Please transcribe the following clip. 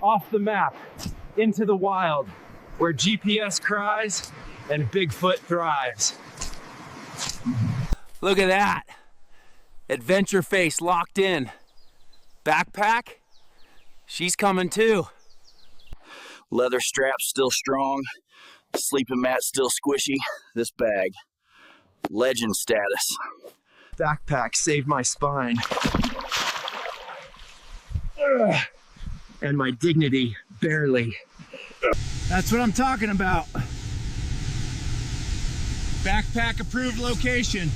off the map, into the wild, where GPS cries and Bigfoot thrives. Look at that. Adventure face locked in. Backpack, she's coming too. Leather straps still strong. Sleeping mat still squishy. This bag, legend status. Backpack saved my spine. Ugh. And my dignity, barely. That's what I'm talking about. Backpack approved location.